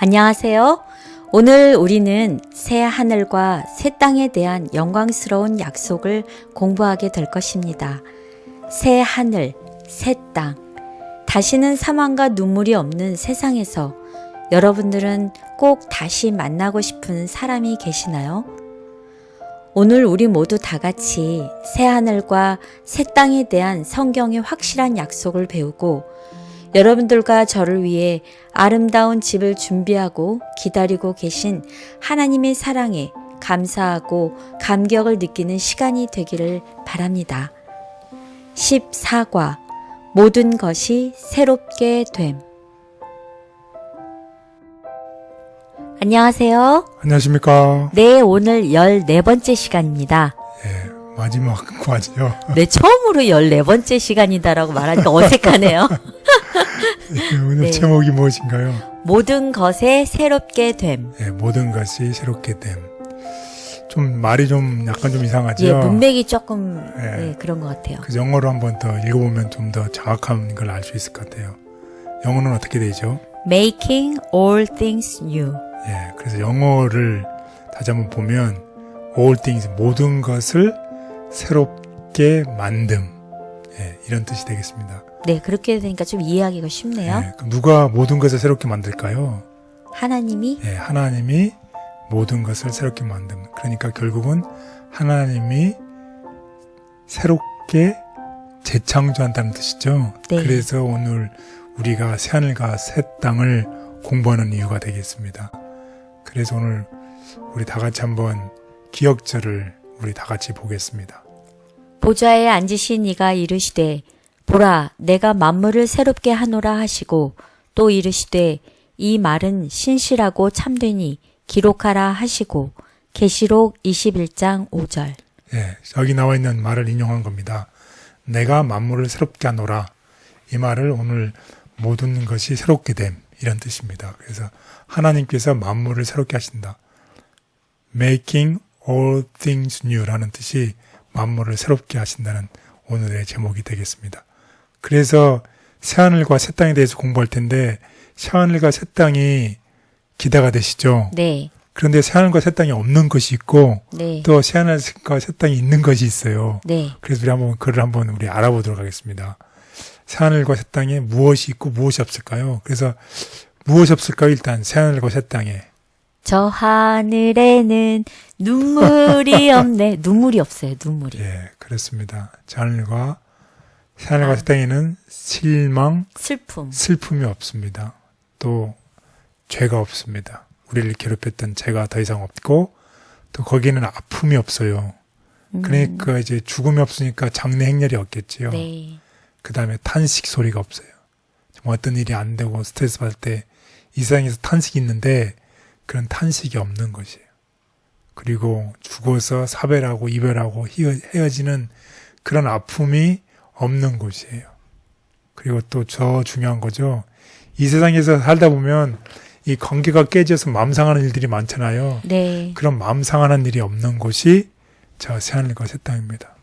안녕하세요. 오늘 우리는 새 하늘과 새 땅에 대한 영광스러운 약속을 공부하게 될 것입니다. 새 하늘, 새 땅. 다시는 사망과 눈물이 없는 세상에서 여러분들은 꼭 다시 만나고 싶은 사람이 계시나요? 오늘 우리 모두 다 같이 새 하늘과 새 땅에 대한 성경의 확실한 약속을 배우고 여러분들과 저를 위해 아름다운 집을 준비하고 기다리고 계신 하나님의 사랑에 감사하고 감격을 느끼는 시간이 되기를 바랍니다. 14과 모든 것이 새롭게 됨. 안녕하세요. 안녕하십니까. 네, 오늘 14번째 시간입니다. 마지막 과제요. 네, 처음으로 14번째 시간이다라고 말하니까 어색하네요. 오늘 네. 제목이 무엇인가요? 모든 것에 새롭게 됨. 모든 것이 새롭게 됨. 좀 말이 좀 약간 좀 이상하죠? 예, 문맥이 조금 예. 그런 것 같아요. 그래서 영어로 한번 더 읽어보면 좀 더 정확한 걸 알 수 있을 것 같아요. 영어는 어떻게 되죠? Making all things new. 그래서 영어를 다시 한번 보면 all things, 모든 것을 새롭게 만듦. 이런 뜻이 되겠습니다. 네, 그렇게 되니까 좀 이해하기가 쉽네요. 그럼 누가 모든 것을 새롭게 만들까요? 하나님이 하나님이 모든 것을 새롭게 만듭니다. 그러니까 결국은 하나님이 새롭게 재창조한다는 뜻이죠. 네. 그래서 오늘 우리가 새하늘과 새 땅을 공부하는 이유가 되겠습니다. 그래서 오늘 우리 다 같이 한번 기억절을 우리 다 같이 보겠습니다. 보좌에 앉으신 이가 이르시되 보라 내가 만물을 새롭게 하노라 하시고 또 이르시되 이 말은 신실하고 참되니 기록하라 하시고 계시록 21장 5절. 여기 나와 있는 말을 인용한 겁니다. 내가 만물을 새롭게 하노라. 이 말을 오늘 모든 것이 새롭게 됨 이런 뜻입니다. 그래서 하나님께서 만물을 새롭게 하신다. Making all things new라는 뜻이 만물을 새롭게 하신다는 오늘의 제목이 되겠습니다. 그래서 새하늘과 새 땅에 대해서 공부할 텐데 새하늘과 새 땅이 기대가 되시죠? 네. 그런데 새하늘과 새 땅이 없는 것이 있고 네. 또 새하늘과 새 땅이 있는 것이 있어요. 네. 그래서 그를 한번 우리 알아보도록 하겠습니다. 새하늘과 새 땅에 무엇이 있고 무엇이 없을까요? 그래서 무엇이 없을까요? 일단 새하늘과 새 땅에 저 하늘에는 눈물이 없네. 눈물이 없어요. 눈물이. 그렇습니다. 새하늘과 새 땅에는 실망, 슬픔이 없습니다. 또 죄가 없습니다. 우리를 괴롭혔던 죄가 더 이상 없고 또 거기에는 아픔이 없어요. 그러니까 이제 죽음이 없으니까 장래 행렬이 없겠지요. 네. 그 다음에 탄식 소리가 없어요. 어떤 일이 안 되고 스트레스 받을 때 이 세상에서 탄식이 있는데 그런 탄식이 없는 것이에요. 그리고 죽어서 사별하고 이별하고 헤어지는 그런 아픔이 없는 곳이에요. 그리고 또 저 중요한 거죠. 이 세상에서 살다 보면 이 관계가 깨져서 마음 상하는 일들이 많잖아요. 네. 그런 마음 상하는 일이 없는 곳이 저 새하늘과 새 땅입니다.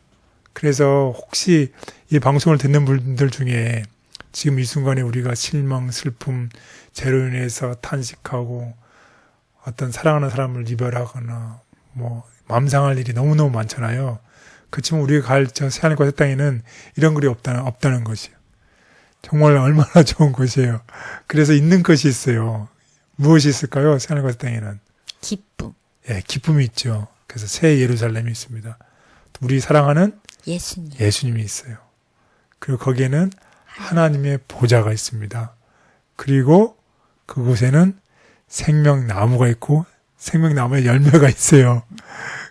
그래서 혹시 이 방송을 듣는 분들 중에 지금 이 순간에 우리가 실망, 슬픔, 죄로 인해서 탄식하고 어떤 사랑하는 사람을 이별하거나 마음 상할 일이 너무너무 많잖아요. 그렇지만 우리가 갈 저 새하늘과 새 땅에는 이런 글이 없다는 것이에요. 정말 얼마나 좋은 것이에요. 그래서 있는 것이 있어요. 무엇이 있을까요? 새하늘과 새 땅에는 기쁨. 기쁨이 있죠. 그래서 새 예루살렘이 있습니다. 우리 사랑하는 예수님이 있어요. 그리고 거기에는 하나님의 보좌가 있습니다. 그리고 그곳에는 생명나무가 있고 생명나무에 열매가 있어요.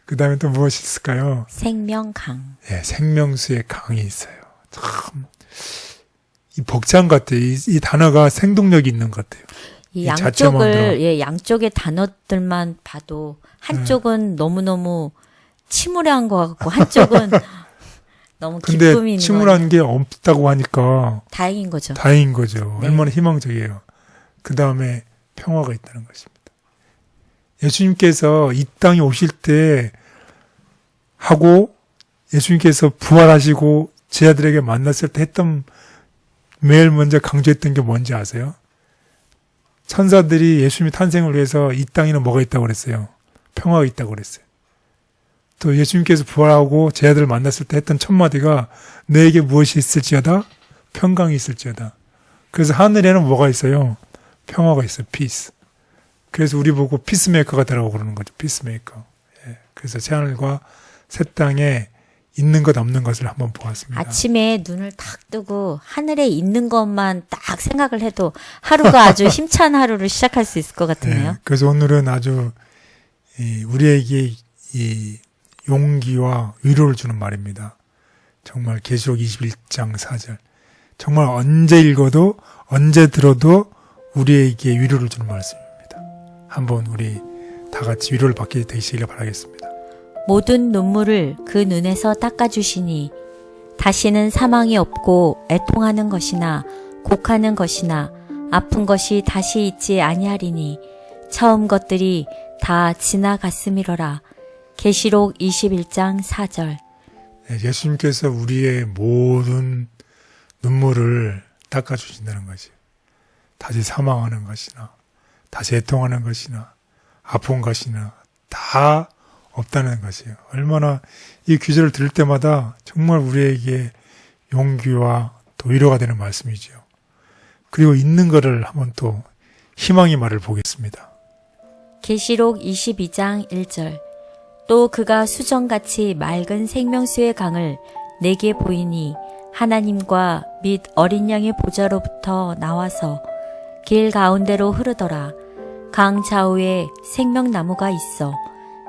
그 다음에 또 무엇이 있을까요? 생명강. 생명수의 강이 있어요. 참, 이 복잡한 것 같아요. 이 단어가 생동력이 있는 것 같아요. 이 양쪽을, 양쪽의 단어들만 봐도 한쪽은 너무너무 침울한 것 같고 한쪽은 너무 기쁨이 있는 근데 침울한 게 없다고 하니까 다행인 거죠. 다행인 거죠. 네. 얼마나 희망적이에요. 그 다음에 평화가 있다는 것입니다. 예수님께서 이 땅에 오실 때 하고 예수님께서 부활하시고 제자들에게 만났을 때 했던 매일 먼저 강조했던 게 뭔지 아세요? 천사들이 예수님의 탄생을 위해서 이 땅에는 뭐가 있다고 그랬어요? 평화가 있다고 그랬어요. 또 예수님께서 부활하고 제 아들을 만났을 때 했던 첫 마디가 너에게 무엇이 있을지어다? 평강이 있을지어다. 그래서 하늘에는 뭐가 있어요? 평화가 있어요. 피스. 그래서 우리 보고 피스메이커가 되라고 그러는 거죠. 피스메이커. 예. 그래서 새하늘과 새 땅에 있는 것 없는 것을 한번 보았습니다. 아침에 눈을 딱 뜨고 하늘에 있는 것만 딱 생각을 해도 하루가 아주 힘찬 하루를 시작할 수 있을 것 같으네요. 예. 그래서 오늘은 아주 우리에게 이 용기와 위로를 주는 말입니다. 정말 계시록 21장 4절. 정말 언제 읽어도 언제 들어도 우리에게 위로를 주는 말씀입니다. 한번 우리 다 같이 위로를 받게 되시길 바라겠습니다. 모든 눈물을 그 눈에서 닦아주시니 다시는 사망이 없고 애통하는 것이나 곡하는 것이나 아픈 것이 다시 있지 아니하리니 처음 것들이 다 지나갔음이로라. 계시록 21장 4절. 예수님께서 우리의 모든 눈물을 닦아주신다는 것이에요. 다시 사망하는 것이나 다시 애통하는 것이나 아픈 것이나 다 없다는 것이에요. 얼마나 이 귀절을 들을 때마다 정말 우리에게 용기와 또 위로가 되는 말씀이죠. 그리고 있는 것을 한번 또 희망의 말을 보겠습니다. 계시록 22장 1절. 또 그가 수정같이 맑은 생명수의 강을 내게 보이니 하나님과 및 어린 양의 보좌로부터 나와서 길 가운데로 흐르더라. 강 좌우에 생명나무가 있어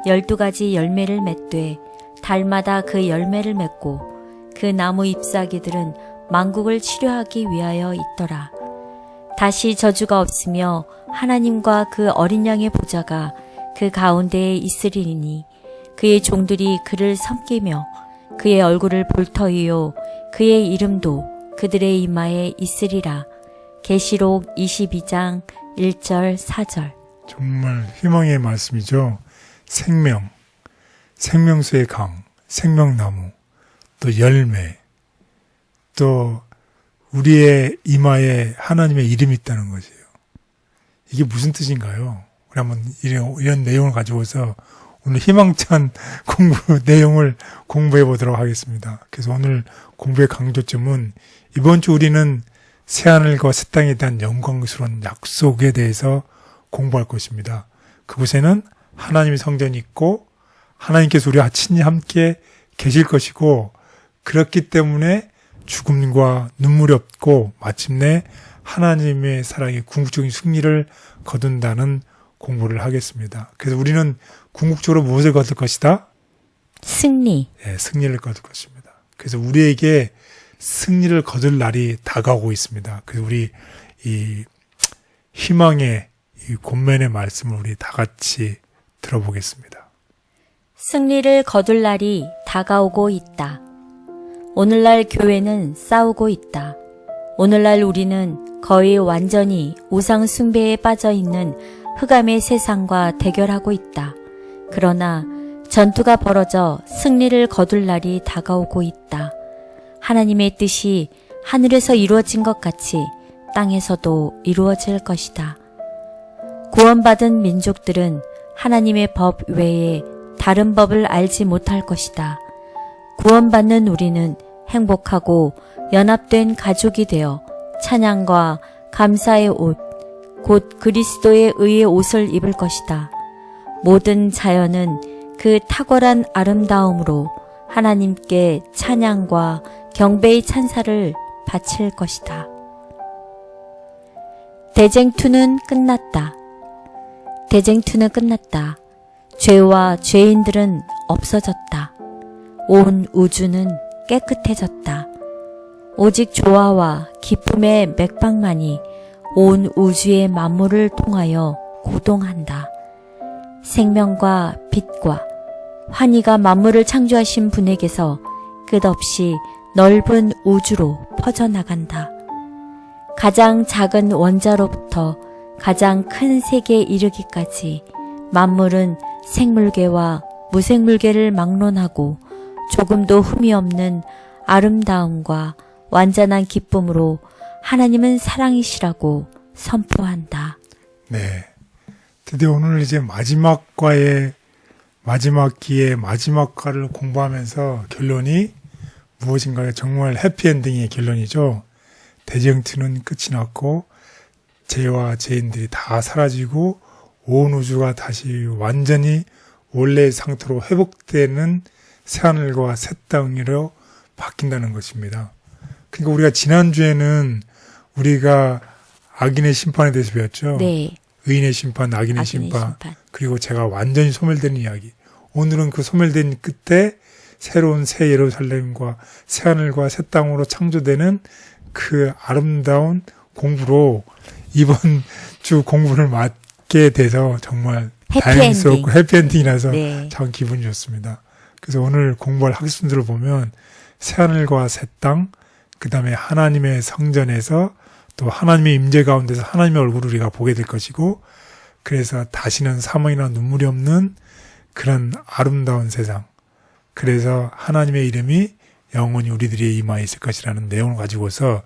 12가지 열매를 맺되 달마다 그 열매를 맺고 그 나무 잎사귀들은 만국을 치료하기 위하여 있더라. 다시 저주가 없으며 하나님과 그 어린 양의 보좌가 그 가운데에 있으리니 그의 종들이 그를 섬기며 그의 얼굴을 볼 터이요 그의 이름도 그들의 이마에 있으리라. 계시록 22장 1절 4절. 정말 희망의 말씀이죠. 생명, 생명수의 강, 생명나무, 또 열매, 또 우리의 이마에 하나님의 이름이 있다는 것이에요. 이게 무슨 뜻인가요? 우리 한번 이런 내용을 가지고서 오늘 희망찬 내용을 공부해 보도록 하겠습니다. 그래서 오늘 공부의 강조점은 이번 주 우리는 새하늘과 새 땅에 대한 영광스러운 약속에 대해서 공부할 것입니다. 그곳에는 하나님의 성전이 있고 하나님께서 우리와 친히 함께 계실 것이고 그렇기 때문에 죽음과 눈물이 없고 마침내 하나님의 사랑의 궁극적인 승리를 거둔다는 공부를 하겠습니다. 그래서 우리는 궁극적으로 무엇을 거둘 것이다? 승리. 네, 승리를 거둘 것입니다. 그래서 우리에게 승리를 거둘 날이 다가오고 있습니다. 그래서 우리 이 희망의 이 권면의 말씀을 우리 다 같이 들어보겠습니다. 승리를 거둘 날이 다가오고 있다. 오늘날 교회는 싸우고 있다. 오늘날 우리는 거의 완전히 우상 숭배에 빠져 있는 흑암의 세상과 대결하고 있다. 그러나 전투가 벌어져 승리를 거둘 날이 다가오고 있다. 하나님의 뜻이 하늘에서 이루어진 것 같이 땅에서도 이루어질 것이다. 구원받은 민족들은 하나님의 법 외에 다른 법을 알지 못할 것이다. 구원받는 우리는 행복하고 연합된 가족이 되어 찬양과 감사의 옷, 곧 그리스도의 의의 옷을 입을 것이다. 모든 자연은 그 탁월한 아름다움으로 하나님께 찬양과 경배의 찬사를 바칠 것이다. 대쟁투는 끝났다. 대쟁투는 끝났다. 죄와 죄인들은 없어졌다. 온 우주는 깨끗해졌다. 오직 조화와 기쁨의 맥박만이 온 우주의 만물을 통하여 고동한다. 생명과 빛과 환희가 만물을 창조하신 분에게서 끝없이 넓은 우주로 퍼져나간다. 가장 작은 원자로부터 가장 큰 세계에 이르기까지 만물은 생물계와 무생물계를 막론하고 조금도 흠이 없는 아름다움과 완전한 기쁨으로 하나님은 사랑이시라고 선포한다. 네. 드디어 오늘 이제 마지막 기의 마지막 과를 공부하면서 결론이 무엇인가요? 정말 해피엔딩의 결론이죠. 대쟁투는 끝이 났고 죄와 죄인들이 다 사라지고 온 우주가 다시 완전히 원래의 상태로 회복되는 새하늘과 새 땅으로 바뀐다는 것입니다. 그러니까 우리가 지난주에는 우리가 악인의 심판에 대해서 배웠죠. 네. 의인의 심판, 악인의 심판, 그리고 제가 완전히 소멸되는 이야기. 오늘은 그 소멸된 끝에 새로운 새 예루살렘과 새 하늘과 새 땅으로 창조되는 그 아름다운 공부로 이번 주 공부를 맡게 돼서 정말 다행스럽고 해피엔딩이라서 네. 참 기분이 좋습니다. 그래서 오늘 공부할 학습들을 보면 새 하늘과 새 땅, 그 다음에 하나님의 성전에서 또 하나님의 임재 가운데서 하나님의 얼굴을 우리가 보게 될 것이고, 그래서 다시는 사망이나 눈물이 없는 그런 아름다운 세상, 그래서 하나님의 이름이 영원히 우리들의 임하에 있을 것이라는 내용을 가지고서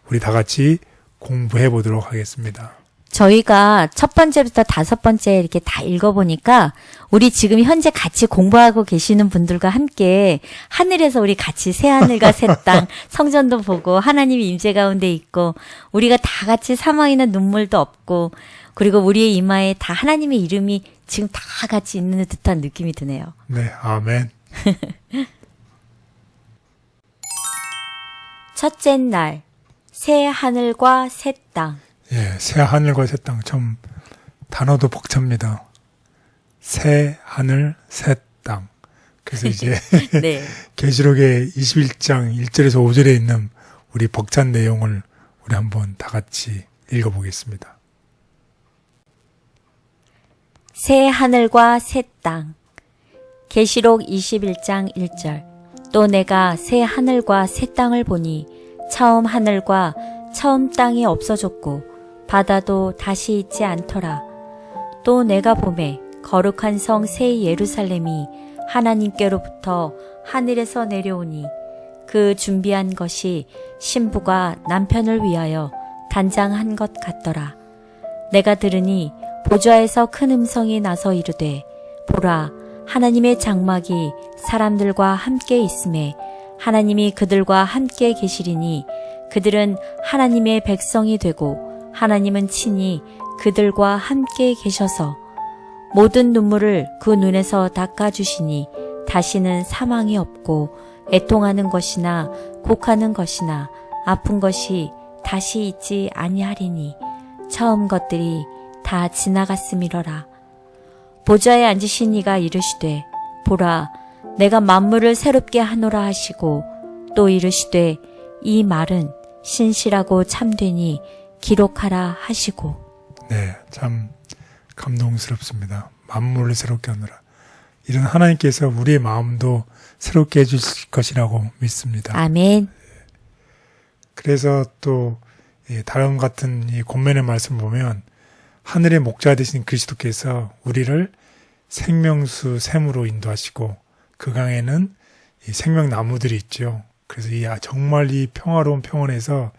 우리 다 같이 공부해 보도록 하겠습니다. 저희가 첫 번째부터 다섯 번째 이렇게 다 읽어보니까 우리 지금 현재 같이 공부하고 계시는 분들과 함께 하늘에서 우리 같이 새 하늘과 새 땅, 성전도 보고 하나님이 임재 가운데 있고 우리가 다 같이 사망이나 눈물도 없고 그리고 우리의 이마에 다 하나님의 이름이 지금 다 같이 있는 듯한 느낌이 드네요. 네, 아멘. 첫째 날, 새 하늘과 새 땅. 예, 새 하늘과 새 땅. 좀 단어도 벅찹니다. 새 하늘, 새 땅. 그래서 이제 네. 계시록의 21장 1절에서 5절에 있는 우리 벅찬 내용을 우리 한번 다 같이 읽어보겠습니다. 새 하늘과 새 땅. 계시록 21장 1절. 또 내가 새 하늘과 새 땅을 보니 처음 하늘과 처음 땅이 없어졌고 바다도 다시 있지 않더라. 또 내가 보매 거룩한 성 새 예루살렘이 하나님께로부터 하늘에서 내려오니 그 준비한 것이 신부가 남편을 위하여 단장한 것 같더라. 내가 들으니 보좌에서 큰 음성이 나서 이르되 보라 하나님의 장막이 사람들과 함께 있음에 하나님이 그들과 함께 계시리니 그들은 하나님의 백성이 되고 하나님은 친히 그들과 함께 계셔서 모든 눈물을 그 눈에서 닦아주시니 다시는 사망이 없고 애통하는 것이나 곡하는 것이나 아픈 것이 다시 있지 아니하리니 처음 것들이 다 지나갔음이러라. 보좌에 앉으신 이가 이르시되 보라 내가 만물을 새롭게 하노라 하시고 또 이르시되 이 말은 신실하고 참되니 기록하라 하시고. 네, 참 감동스럽습니다. 만물을 새롭게 하노라. 이런 하나님께서 우리의 마음도 새롭게 해주실 것이라고 믿습니다. 아멘. 그래서 또 다른 같은 이 권면의 말씀 보면 하늘의 목자 되신 그리스도께서 우리를 생명수 샘으로 인도하시고 그 강에는 이 생명나무들이 있죠. 그래서 정말 이 평화로운 평원에서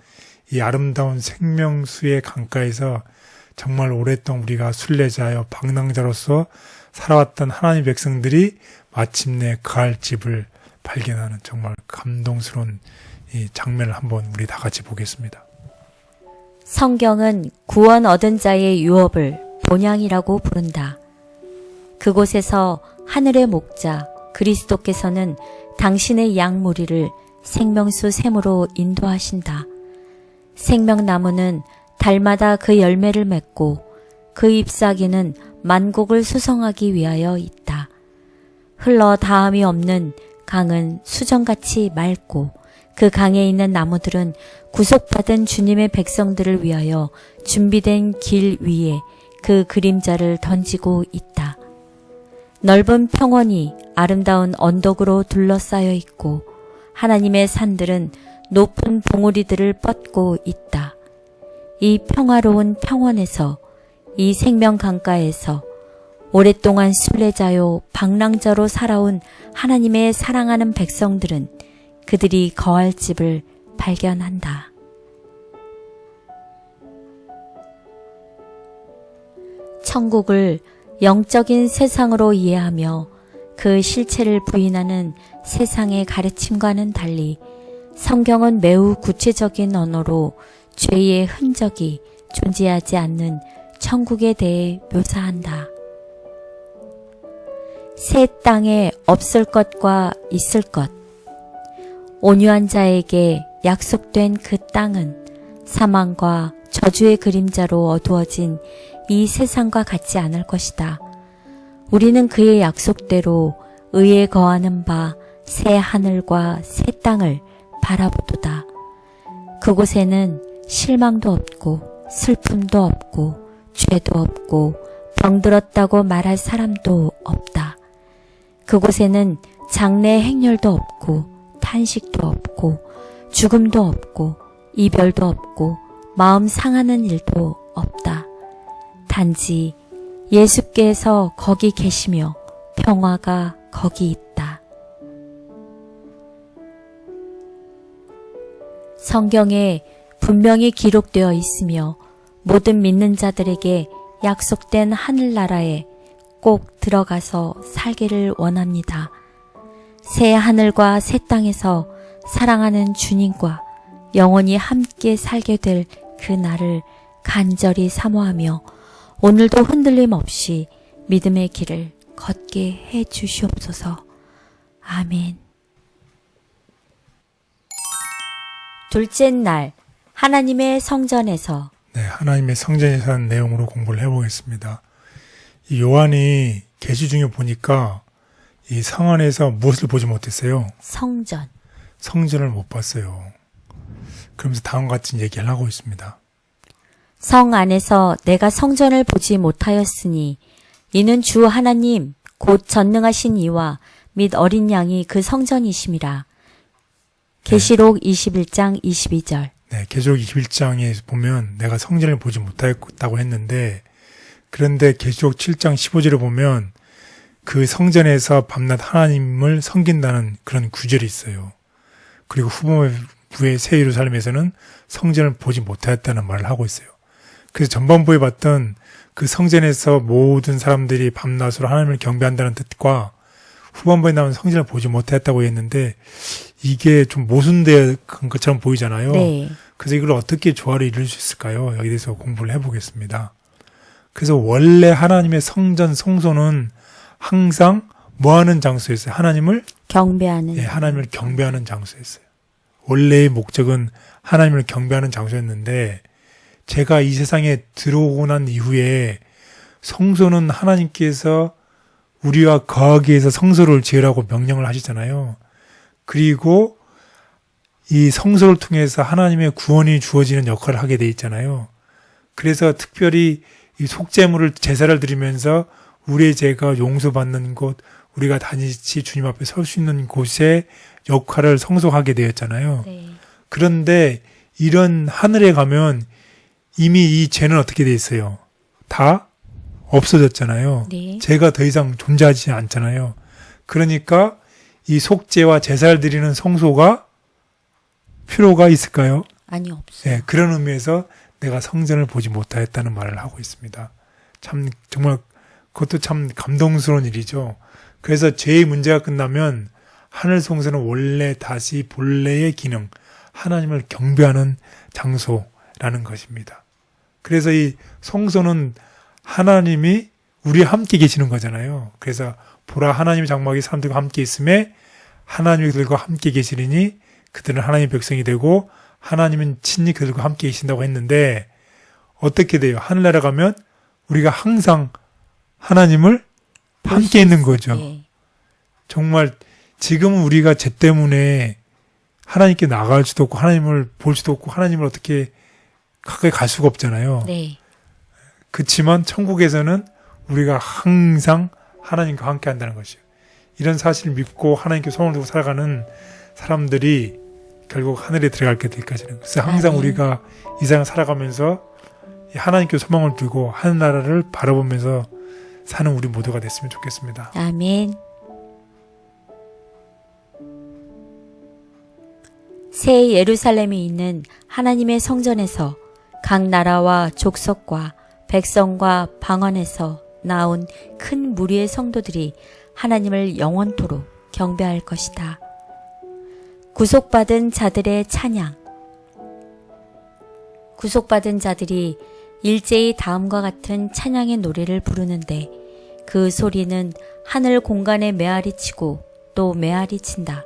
이 아름다운 생명수의 강가에서 정말 오랫동안 우리가 순례자여 방랑자로서 살아왔던 하나님 백성들이 마침내 그할 집을 발견하는 정말 감동스러운 이 장면을 한번 우리 다 같이 보겠습니다. 성경은 구원 얻은 자의 유업을 본향이라고 부른다. 그곳에서 하늘의 목자 그리스도께서는 당신의 양 무리를 생명수 샘으로 인도하신다. 생명나무는 달마다 그 열매를 맺고 그 잎사귀는 만국을 수성하기 위하여 있다. 흘러 닿음이 없는 강은 수정같이 맑고 그 강에 있는 나무들은 구속받은 주님의 백성들을 위하여 준비된 길 위에 그 그림자를 던지고 있다. 넓은 평원이 아름다운 언덕으로 둘러싸여 있고 하나님의 산들은 높은 봉우리들을 뻗고 있다. 이 평화로운 평원에서 이 생명 강가에서 오랫동안 순례자요 방랑자로 살아온 하나님의 사랑하는 백성들은 그들이 거할 집을 발견한다. 천국을 영적인 세상으로 이해하며 그 실체를 부인하는 세상의 가르침과는 달리 성경은 매우 구체적인 언어로 죄의 흔적이 존재하지 않는 천국에 대해 묘사한다. 새 땅에 없을 것과 있을 것. 온유한 자에게 약속된 그 땅은 사망과 저주의 그림자로 어두워진 이 세상과 같지 않을 것이다. 우리는 그의 약속대로 의에 거하는 바 새 하늘과 새 땅을 바라보도다. 그곳에는 실망도 없고 슬픔도 없고 죄도 없고 병들었다고 말할 사람도 없다. 그곳에는 장래 행렬도 없고 탄식도 없고 죽음도 없고 이별도 없고 마음 상하는 일도 없다. 단지 예수께서 거기 계시며 평화가 거기 있다. 성경에 분명히 기록되어 있으며 모든 믿는 자들에게 약속된 하늘나라에 꼭 들어가서 살기를 원합니다. 새 하늘과 새 땅에서 사랑하는 주님과 영원히 함께 살게 될 그 날을 간절히 사모하며 오늘도 흔들림 없이 믿음의 길을 걷게 해 주시옵소서. 아멘. 둘째 날, 하나님의 성전에서. 네, 하나님의 성전에서 하는 내용으로 공부를 해보겠습니다. 이 요한이 계시 중에 보니까 이 성 안에서 무엇을 보지 못했어요? 성전. 성전을 못 봤어요. 그러면서 다음과 같은 얘기를 하고 있습니다. 성 안에서 내가 성전을 보지 못하였으니 이는 주 하나님 곧 전능하신 이와 및 어린 양이 그 성전이심이라. 계시록 21장 22절. 네, 계시록 21장에 보면 내가 성전을 보지 못하였다고 했는데, 그런데 계시록 7장 15절에 보면 그 성전에서 밤낮 하나님을 섬긴다는 그런 구절이 있어요. 그리고 후반부의 새 예루살렘에서는 성전을 보지 못하였다는 말을 하고 있어요. 그래서 전반부에 봤던 그 성전에서 모든 사람들이 밤낮으로 하나님을 경배한다는 뜻과 후반부에 나온 성전을 보지 못했다고 했는데 이게 좀 모순된 것처럼 보이잖아요. 네. 그래서 이걸 어떻게 조화를 이룰 수 있을까요? 여기에 대해서 공부를 해보겠습니다. 그래서 원래 하나님의 성전, 성소는 항상 뭐 하는 장소였어요? 하나님을 경배하는. 예, 하나님을 경배하는 장소였어요. 원래의 목적은 하나님을 경배하는 장소였는데 제가 이 세상에 들어오고 난 이후에 성소는 하나님께서 우리와 거하기 위해서 성소를 지으라고 명령을 하시잖아요. 그리고 이 성소를 통해서 하나님의 구원이 주어지는 역할을 하게 돼 있잖아요. 그래서 특별히 이 속죄물을 제사를 드리면서 우리의 죄가 용서받는 곳, 우리가 단지 주님 앞에 설 수 있는 곳의 역할을 성소하게 되었잖아요. 네. 그런데 이런 하늘에 가면 이미 이 죄는 어떻게 돼 있어요? 다 없어졌잖아요. 네. 죄가 더 이상 존재하지 않잖아요. 그러니까 이 속죄와 제사를 드리는 성소가 필요가 있을까요? 아니, 없어요. 네, 그런 의미에서 내가 성전을 보지 못하였다는 말을 하고 있습니다. 참 정말 그것도 참 감동스러운 일이죠. 그래서 죄의 문제가 끝나면 하늘 성소는 원래 다시 본래의 기능, 하나님을 경배하는 장소라는 것입니다. 그래서 이 성소는 하나님이 우리와 함께 계시는 거잖아요. 그래서 보라 하나님의 장막이 사람들과 함께 있음에 하나님이 그들과 함께 계시리니 그들은 하나님의 백성이 되고 하나님은 친히 그들과 함께 계신다고 했는데 어떻게 돼요? 하늘나라 가면 우리가 항상 하나님을 함께 있는 거죠. 네. 정말 지금은 우리가 죄 때문에 하나님께 나갈 수도 없고 하나님을 볼 수도 없고 하나님을 어떻게 가까이 갈 수가 없잖아요. 네. 그렇지만 천국에서는 우리가 항상 하나님과 함께 한다는 것이에요. 이런 사실을 믿고 하나님께 소망을 두고 살아가는 사람들이 결국 하늘에 들어가게 될 것이라는 거예요. 그래서 항상 아멘. 우리가 이 세상 살아가면서 하나님께 소망을 두고 하늘나라를 바라보면서 사는 우리 모두가 됐으면 좋겠습니다. 아멘. 새 예루살렘에 있는 하나님의 성전에서 각 나라와 족속과 백성과 방언에서 나온 큰 무리의 성도들이 하나님을 영원토록 경배할 것이다. 구속받은 자들의 찬양. 구속받은 자들이 일제히 다음과 같은 찬양의 노래를 부르는데 그 소리는 하늘 공간에 메아리치고 또 메아리친다.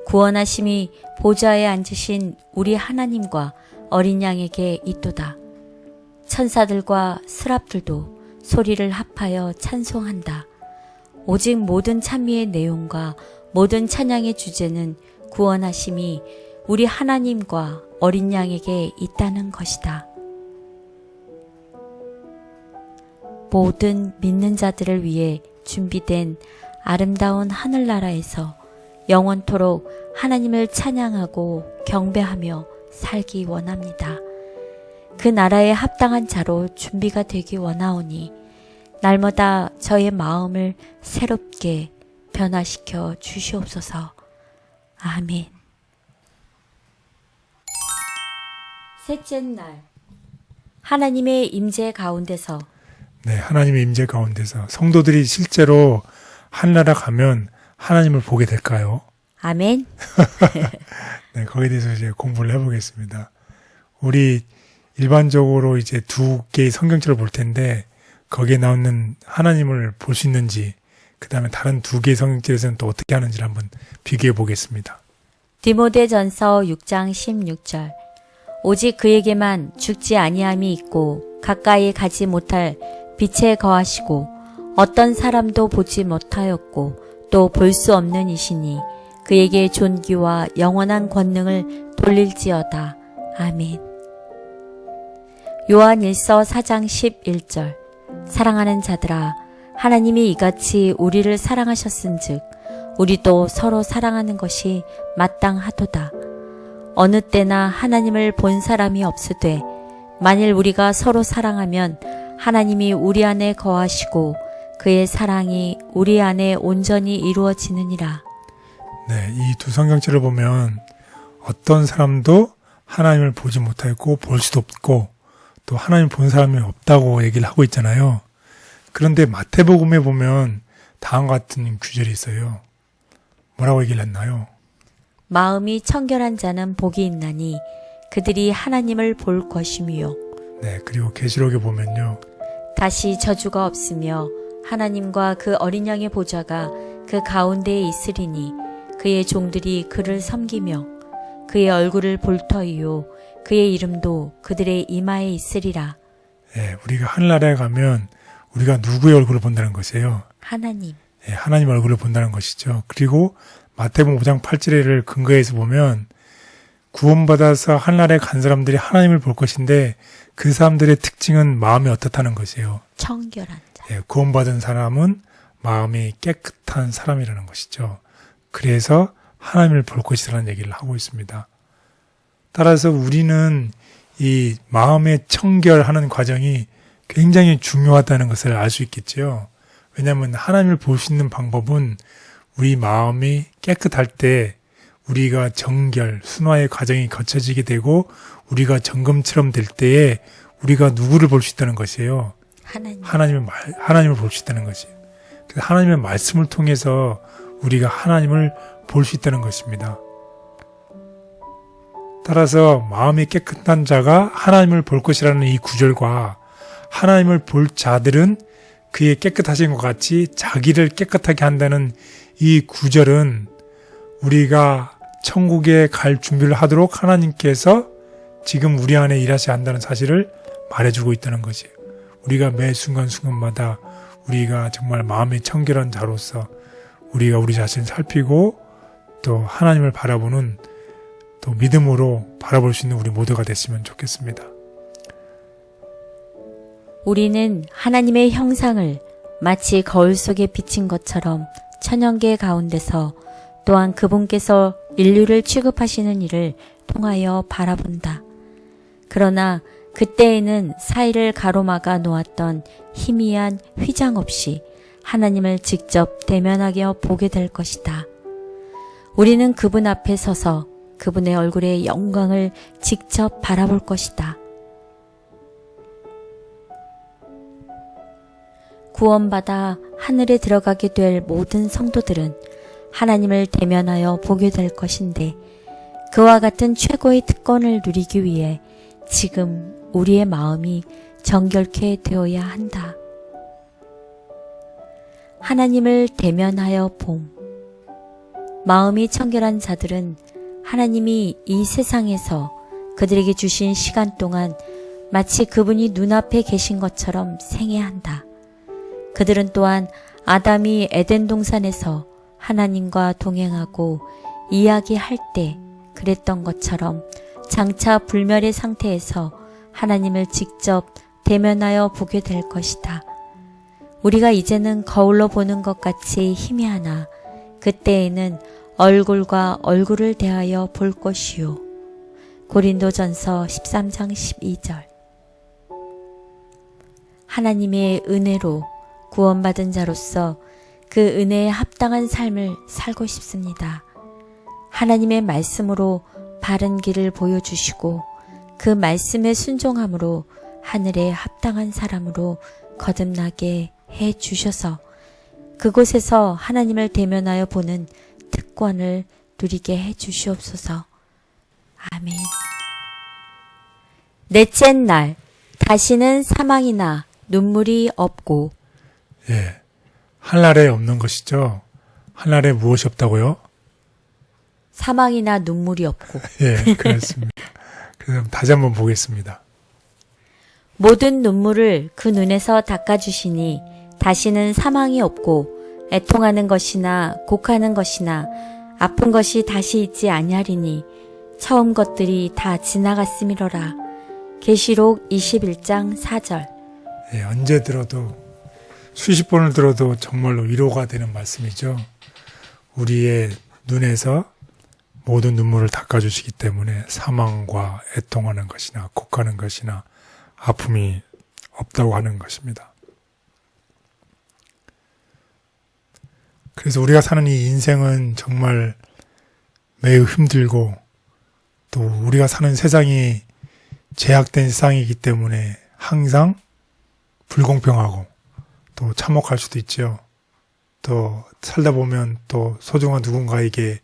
구원하심이 보좌에 앉으신 우리 하나님과 어린 양에게 있도다. 천사들과 스랍들도 소리를 합하여 찬송한다. 오직 모든 찬미의 내용과 모든 찬양의 주제는 구원하심이 우리 하나님과 어린 양에게 있다는 것이다. 모든 믿는 자들을 위해 준비된 아름다운 하늘나라에서 영원토록 하나님을 찬양하고 경배하며 살기 원합니다. 그 나라에 합당한 자로 준비가 되기 원하오니 날마다 저의 마음을 새롭게 변화시켜 주시옵소서. 아멘. 셋째 날, 하나님의 임재 가운데서. 네, 하나님의 임재 가운데서 성도들이 실제로 하늘나라 가면 하나님을 보게 될까요? 아멘. 네, 거기에 대해서 이제 공부를 해보겠습니다. 우리 일반적으로 이제 두 개의 성경책을 볼 텐데 거기에 나오는 하나님을 볼 수 있는지, 그 다음에 다른 두 개의 성경책에서는 또 어떻게 하는지를 한번 비교해 보겠습니다. 디모데전서 6장 16절. 오직 그에게만 죽지 아니함이 있고 가까이 가지 못할 빛에 거하시고 어떤 사람도 보지 못하였고 또 볼 수 없는 이시니 그에게 존귀와 영원한 권능을 돌릴지어다. 아멘. 요한 1서 4장 11절. 사랑하는 자들아, 하나님이 이같이 우리를 사랑하셨은즉 우리도 서로 사랑하는 것이 마땅하도다. 어느 때나 하나님을 본 사람이 없으되 만일 우리가 서로 사랑하면 하나님이 우리 안에 거하시고 그의 사랑이 우리 안에 온전히 이루어지느니라. 네, 이 두 성경책을 보면 어떤 사람도 하나님을 보지 못하였고 볼 수도 없고 또 하나님 본 사람이 없다고 얘기를 하고 있잖아요. 그런데 마태복음에 보면 다음과 같은 규절이 있어요. 뭐라고 얘기를 했나요? 마음이 청결한 자는 복이 있나니 그들이 하나님을 볼 것이며. 네, 그리고 계시록에 보면요. 다시 저주가 없으며 하나님과 그 어린 양의 보좌가 그 가운데에 있으리니 그의 종들이 그를 섬기며 그의 얼굴을 볼 터이요 그의 이름도 그들의 이마에 있으리라. 네, 우리가 하늘나라에 가면 우리가 누구의 얼굴을 본다는 것이에요? 하나님. 네, 하나님 얼굴을 본다는 것이죠. 그리고 마태복음 5장 8절을 근거해서 보면 구원받아서 하늘나라에 간 사람들이 하나님을 볼 것인데 그 사람들의 특징은 마음이 어떻다는 것이에요. 청결한 자. 예, 구원받은 사람은 마음이 깨끗한 사람이라는 것이죠. 그래서 하나님을 볼 것이라는 얘기를 하고 있습니다. 따라서 우리는 이 마음의 청결하는 과정이 굉장히 중요하다는 것을 알 수 있겠죠. 왜냐하면 하나님을 볼 수 있는 방법은 우리 마음이 깨끗할 때 우리가 정결, 순화의 과정이 거쳐지게 되고 우리가 정금처럼 될 때에 우리가 누구를 볼 수 있다는 것이에요. 하나님을 볼 수 있다는 것이에요. 그래서 하나님의 말씀을 통해서 우리가 하나님을 볼 수 있다는 것입니다. 따라서 마음이 깨끗한 자가 하나님을 볼 것이라는 이 구절과 하나님을 볼 자들은 그의 깨끗하신 것 같이 자기를 깨끗하게 한다는 이 구절은 우리가 천국에 갈 준비를 하도록 하나님께서 지금 우리 안에 일하셔야 한다는 사실을 말해주고 있다는 것이에요. 우리가 매 순간순간마다 우리가 정말 마음이 청결한 자로서 우리가 우리 자신을 살피고 또 하나님을 바라보는 또 믿음으로 바라볼 수 있는 우리 모두가 됐으면 좋겠습니다. 우리는 하나님의 형상을 마치 거울 속에 비친 것처럼 천연계 가운데서 또한 그분께서 인류를 취급하시는 일을 통하여 바라본다. 그러나 그때에는 사이를 가로막아 놓았던 희미한 휘장 없이 하나님을 직접 대면하게 보게 될 것이다. 우리는 그분 앞에 서서 그분의 얼굴의 영광을 직접 바라볼 것이다. 구원받아 하늘에 들어가게 될 모든 성도들은 하나님을 대면하여 보게 될 것인데 그와 같은 최고의 특권을 누리기 위해 지금 우리의 마음이 정결케 되어야 한다. 하나님을 대면하여 봄. 마음이 청결한 자들은 하나님이 이 세상에서 그들에게 주신 시간 동안 마치 그분이 눈앞에 계신 것처럼 생애한다. 그들은 또한 아담이 에덴 동산에서 하나님과 동행하고 이야기할 때 그랬던 것처럼 장차 불멸의 상태에서 하나님을 직접 대면하여 보게 될 것이다. 우리가 이제는 거울로 보는 것 같이 희미하나 그때에는 얼굴과 얼굴을 대하여 볼 것이요. 고린도전서 13장 12절. 하나님의 은혜로 구원받은 자로서 그 은혜에 합당한 삶을 살고 싶습니다. 하나님의 말씀으로 바른 길을 보여주시고 그 말씀에 순종함으로 하늘에 합당한 사람으로 거듭나게 해 주셔서 그곳에서 하나님을 대면하여 보는 특권을 누리게 해 주시옵소서. 아멘. 넷째 날, 다시는 사망이나 눈물이 없고. 예. 하늘에 없는 것이죠. 하늘에 무엇이 없다고요? 사망이나 눈물이 없고. 예, 그렇습니다. 그럼 다시 한번 보겠습니다. 모든 눈물을 그 눈에서 닦아주시니 다시는 사망이 없고 애통하는 것이나 곡하는 것이나 아픈 것이 다시 있지 아니하리니 처음 것들이 다 지나갔음이로라. 계시록 21장 4절. 예, 언제 들어도 수십 번을 들어도 정말로 위로가 되는 말씀이죠. 우리의 눈에서 모든 눈물을 닦아주시기 때문에 사망과 애통하는 것이나 곡하는 것이나 아픔이 없다고 하는 것입니다. 그래서 우리가 사는 이 인생은 정말 매우 힘들고 또 우리가 사는 세상이 제약된 세상이기 때문에 항상 불공평하고 또 참혹할 수도 있죠. 또 살다 보면 또 소중한 누군가에게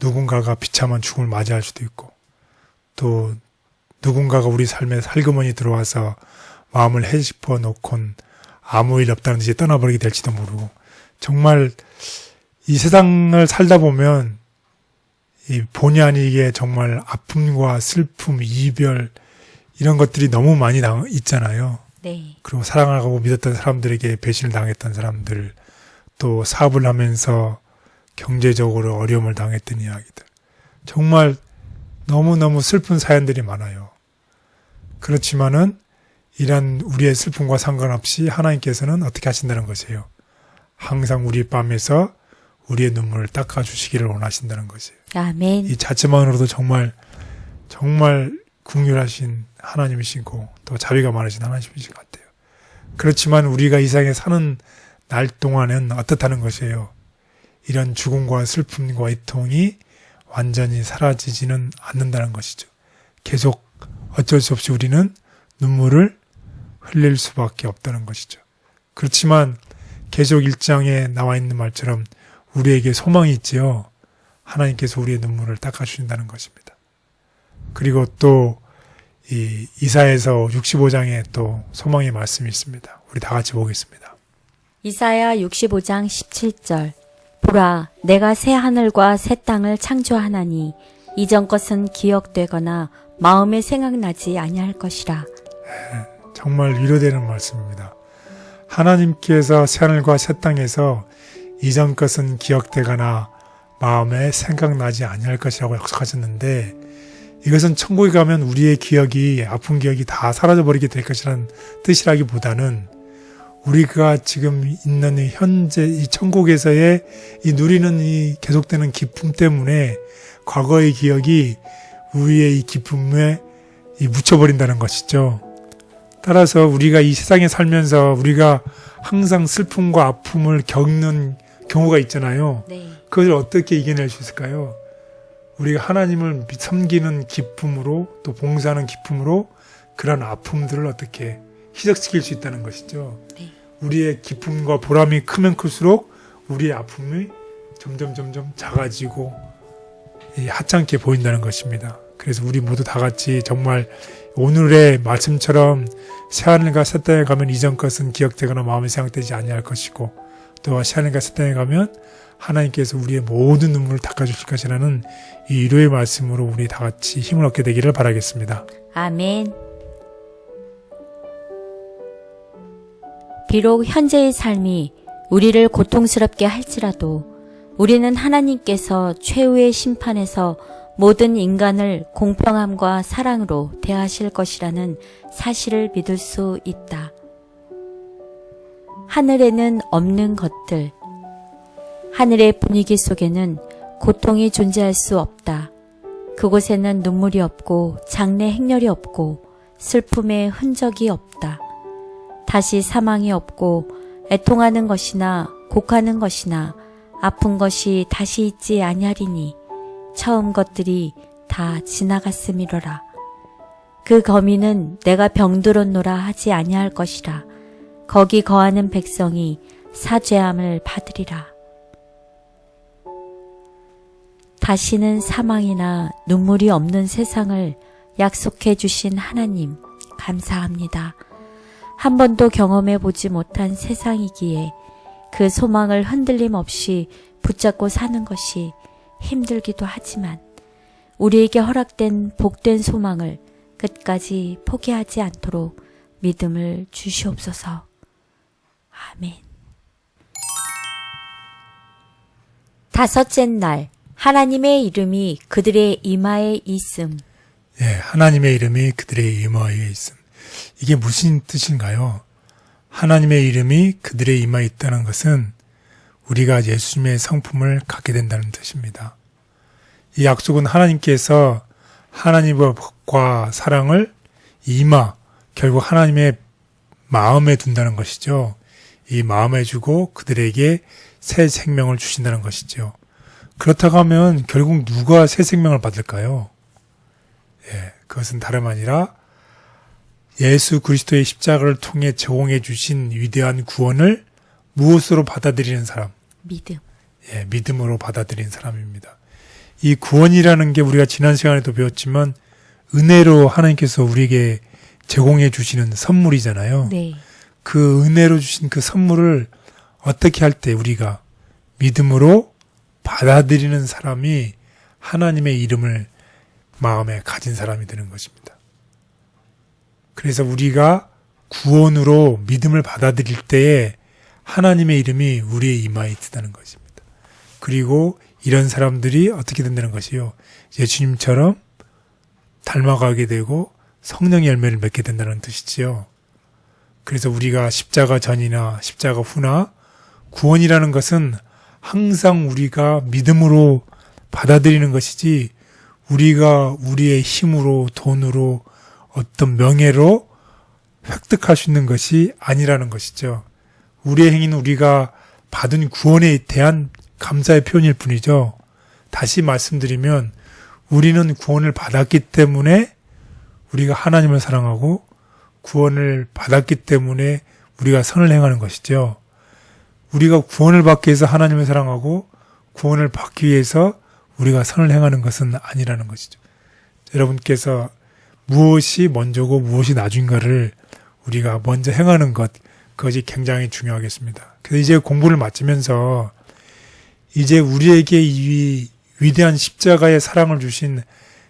누군가가 비참한 죽음을 맞이할 수도 있고 또 누군가가 우리 삶에 살그머니 들어와서 마음을 헤집어 놓곤 아무 일 없다는 듯이 떠나버리게 될지도 모르고 정말 이 세상을 살다 보면 이 본의 아니게 정말 아픔과 슬픔, 이별 이런 것들이 너무 많이 있잖아요. 네. 그리고 사랑하고 믿었던 사람들에게 배신을 당했던 사람들, 또 사업을 하면서 경제적으로 어려움을 당했던 이야기들. 정말 너무너무 슬픈 사연들이 많아요. 그렇지만은 이런 우리의 슬픔과 상관없이 하나님께서는 어떻게 하신다는 것이에요. 항상 우리 뺨에서 우리의 눈물을 닦아주시기를 원하신다는 것이에요. 아멘. 이 자체만으로도 정말 긍휼하신 하나님이시고 또 자비가 많으신 하나님이신 것 같아요. 그렇지만 우리가 이 세상에 사는 날 동안은 어떻다는 것이에요. 이런 죽음과 슬픔과 애통이 완전히 사라지지는 않는다는 것이죠. 계속 어쩔 수 없이 우리는 눈물을 흘릴 수밖에 없다는 것이죠. 그렇지만 계속 1장에 나와 있는 말처럼 우리에게 소망이 있지요. 하나님께서 우리의 눈물을 닦아주신다는 것입니다. 그리고 또 이 이사야서 65장에 또 소망의 말씀이 있습니다. 우리 다 같이 보겠습니다. 이사야 65장 17절. 보라, 내가 새 하늘과 새 땅을 창조하나니 이전 것은 기억되거나 마음에 생각나지 아니할 것이라. 정말 위로되는 말씀입니다. 하나님께서 새 하늘과 새 땅에서 이전 것은 기억되거나 마음에 생각나지 아니할 것이라고 약속하셨는데 이것은 천국에 가면 우리의 기억이 아픈 기억이 다 사라져버리게 될 것이라는 뜻이라기보다는 우리가 지금 있는 현재 이 천국에서의 이 누리는 이 계속되는 기쁨 때문에 과거의 기억이 우리의 이 기쁨에 묻혀버린다는 것이죠. 따라서 우리가 이 세상에 살면서 우리가 항상 슬픔과 아픔을 겪는 경우가 있잖아요. 네. 그것을 어떻게 이겨낼 수 있을까요? 우리가 하나님을 섬기는 기쁨으로 또 봉사하는 기쁨으로 그런 아픔들을 어떻게 희석시킬 수 있다는 것이죠. 네. 우리의 기쁨과 보람이 크면 클수록 우리의 아픔이 점점 작아지고 하찮게 보인다는 것입니다. 그래서 우리 모두 다 같이 정말 오늘의 말씀처럼 새하늘과 새 땅에 가면 이전 것은 기억되거나 마음에 생각되지 아니할 것이고, 또 새하늘과 새 땅에 가면 하나님께서 우리의 모든 눈물을 닦아주실 것이라는 이 위로의 말씀으로 우리 다 같이 힘을 얻게 되기를 바라겠습니다. 아멘. 비록 현재의 삶이 우리를 고통스럽게 할지라도 우리는 하나님께서 최후의 심판에서 모든 인간을 공평함과 사랑으로 대하실 것이라는 사실을 믿을 수 있다. 하늘에는 없는 것들, 하늘의 분위기 속에는 고통이 존재할 수 없다. 그곳에는 눈물이 없고 장래 행렬이 없고 슬픔의 흔적이 없다. 다시 사망이 없고 애통하는 것이나 곡하는 것이나 아픈 것이 다시 있지 아니하리니 처음 것들이 다 지나갔음이로라. 그 거미는 내가 병들었노라 하지 아니할 것이라. 거기 거하는 백성이 사죄함을 받으리라. 다시는 사망이나 눈물이 없는 세상을 약속해 주신 하나님 감사합니다. 한 번도 경험해 보지 못한 세상이기에 그 소망을 흔들림 없이 붙잡고 사는 것이 힘들기도 하지만 우리에게 허락된 복된 소망을 끝까지 포기하지 않도록 믿음을 주시옵소서. 아멘. 다섯째 날, 하나님의 이름이 그들의 이마에 있음. 예, 하나님의 이름이 그들의 이마에 있음. 이게 무슨 뜻인가요? 하나님의 이름이 그들의 이마에 있다는 것은 우리가 예수님의 성품을 갖게 된다는 뜻입니다. 이 약속은 하나님께서 하나님과 사랑을 결국 하나님의 마음에 둔다는 것이죠. 이 마음에 주고 그들에게 새 생명을 주신다는 것이죠. 그렇다고 하면 결국 누가 새 생명을 받을까요? 예, 그것은 다름 아니라 예수 그리스도의 십자가를 통해 제공해 주신 위대한 구원을 무엇으로 받아들이는 사람? 믿음. 예, 믿음으로 받아들이는 사람입니다. 이 구원이라는 게 우리가 지난 시간에도 배웠지만 은혜로 하나님께서 우리에게 제공해 주시는 선물이잖아요. 네. 그 은혜로 주신 그 선물을 어떻게 할 때 우리가 믿음으로 받아들이는 사람이 하나님의 이름을 마음에 가진 사람이 되는 것입니다. 그래서 우리가 구원으로 믿음을 받아들일 때에 하나님의 이름이 우리의 이마에 있다는 것입니다. 그리고 이런 사람들이 어떻게 된다는 것이요? 예수님처럼 닮아가게 되고 성령의 열매를 맺게 된다는 뜻이지요. 그래서 우리가 십자가 전이나 십자가 후나 구원이라는 것은 항상 우리가 믿음으로 받아들이는 것이지 우리가 우리의 힘으로 돈으로 어떤 명예로 획득할 수 있는 것이 아니라는 것이죠. 우리의 행위는 우리가 받은 구원에 대한 감사의 표현일 뿐이죠. 다시 말씀드리면 우리는 구원을 받았기 때문에 우리가 하나님을 사랑하고 구원을 받았기 때문에 우리가 선을 행하는 것이죠. 우리가 구원을 받기 위해서 하나님을 사랑하고 구원을 받기 위해서 우리가 선을 행하는 것은 아니라는 것이죠. 여러분께서 무엇이 먼저고 무엇이 나중인가를 우리가 먼저 행하는 것, 그것이 굉장히 중요하겠습니다. 그래서 이제 공부를 마치면서 이제 우리에게 이 위대한 십자가의 사랑을 주신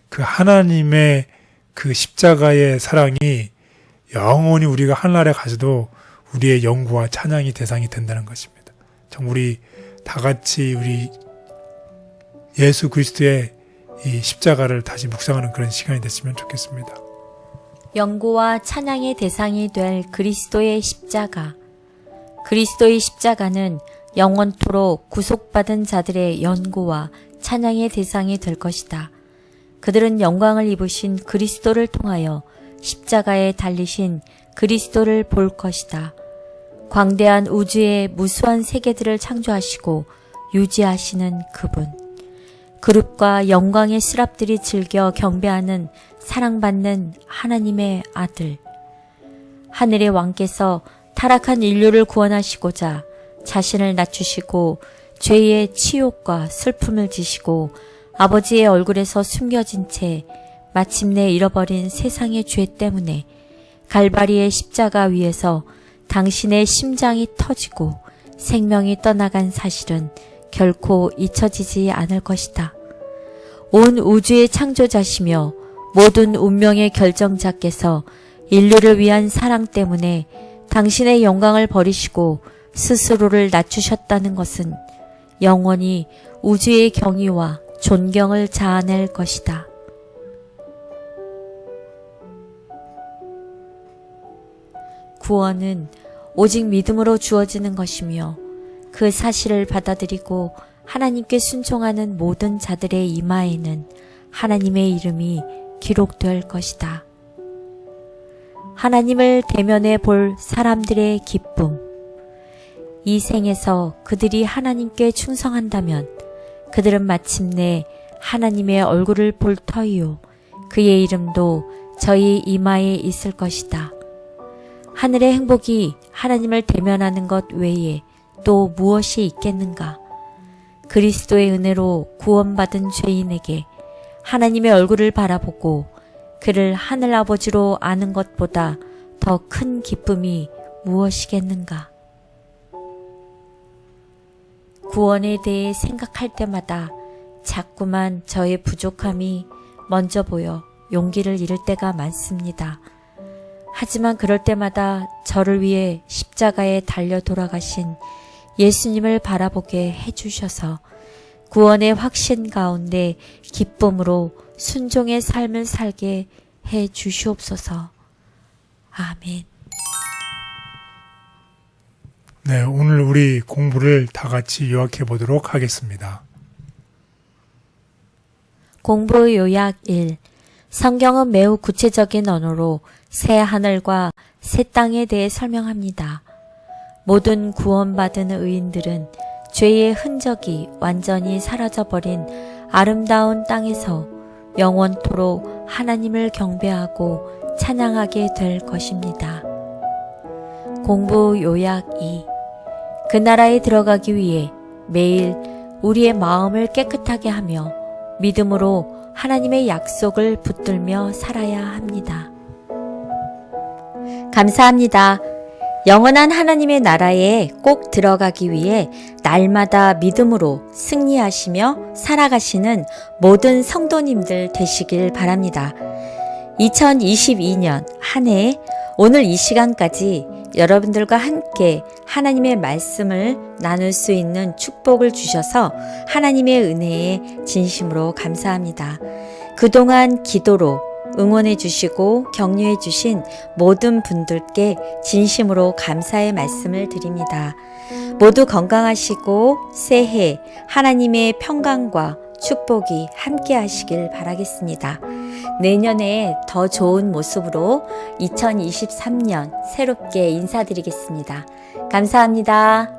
그 하나님의 그 십자가의 사랑이 영원히 우리가 하늘나라에 가서도 우리의 영구와 찬양이 대상이 된다는 것입니다. 정 우리 다 같이 우리 예수 그리스도의 이 십자가를 다시 묵상하는 그런 시간이 됐으면 좋겠습니다. 영구와 찬양의 대상이 될 그리스도의 십자가. 그리스도의 십자가는 영원토록 구속받은 자들의 연고와 찬양의 대상이 될 것이다. 그들은 영광을 입으신 그리스도를 통하여 십자가에 달리신 그리스도를 볼 것이다. 광대한 우주의 무수한 세계들을 창조하시고 유지하시는 그분. 그룹과 영광의 스랍들이 즐겨 경배하는 사랑받는 하나님의 아들. 하늘의 왕께서 타락한 인류를 구원하시고자 자신을 낮추시고 죄의 치욕과 슬픔을 지시고 아버지의 얼굴에서 숨겨진 채 마침내 잃어버린 세상의 죄 때문에 갈바리의 십자가 위에서 당신의 심장이 터지고 생명이 떠나간 사실은 결코 잊혀지지 않을 것이다. 온 우주의 창조자시며 모든 운명의 결정자께서 인류를 위한 사랑 때문에 당신의 영광을 버리시고 스스로를 낮추셨다는 것은 영원히 우주의 경의와 존경을 자아낼 것이다. 구원은 오직 믿음으로 주어지는 것이며 그 사실을 받아들이고 하나님께 순종하는 모든 자들의 이마에는 하나님의 이름이 기록될 것이다. 하나님을 대면해 볼 사람들의 기쁨. 이 생에서 그들이 하나님께 충성한다면 그들은 마침내 하나님의 얼굴을 볼 터이요 그의 이름도 저희 이마에 있을 것이다. 하늘의 행복이 하나님을 대면하는 것 외에 또 무엇이 있겠는가? 그리스도의 은혜로 구원받은 죄인에게 하나님의 얼굴을 바라보고 그를 하늘아버지로 아는 것보다 더 큰 기쁨이 무엇이겠는가? 구원에 대해 생각할 때마다 자꾸만 저의 부족함이 먼저 보여 용기를 잃을 때가 많습니다. 하지만 그럴 때마다 저를 위해 십자가에 달려 돌아가신 예수님을 바라보게 해주셔서 구원의 확신 가운데 기쁨으로 순종의 삶을 살게 해 주시옵소서. 아멘. 네, 오늘 우리 공부를 다 같이 요약해 보도록 하겠습니다. 공부 요약 1. 성경은 매우 구체적인 언어로 새 하늘과 새 땅에 대해 설명합니다. 모든 구원받은 의인들은 죄의 흔적이 완전히 사라져버린 아름다운 땅에서 영원토록 하나님을 경배하고 찬양하게 될 것입니다. 공부 요약 2. 그 나라에 들어가기 위해 매일 우리의 마음을 깨끗하게 하며 믿음으로 하나님의 약속을 붙들며 살아야 합니다. 감사합니다. 영원한 하나님의 나라에 꼭 들어가기 위해 날마다 믿음으로 승리하시며 살아가시는 모든 성도님들 되시길 바랍니다. 2022년 한 해 오늘 이 시간까지 여러분들과 함께 하나님의 말씀을 나눌 수 있는 축복을 주셔서 하나님의 은혜에 진심으로 감사합니다. 그동안 기도로 응원해 주시고 격려해 주신 모든 분들께 진심으로 감사의 말씀을 드립니다. 모두 건강하시고 새해 하나님의 평강과 축복이 함께 하시길 바라겠습니다. 내년에 더 좋은 모습으로 2023년 새롭게 인사드리겠습니다. 감사합니다.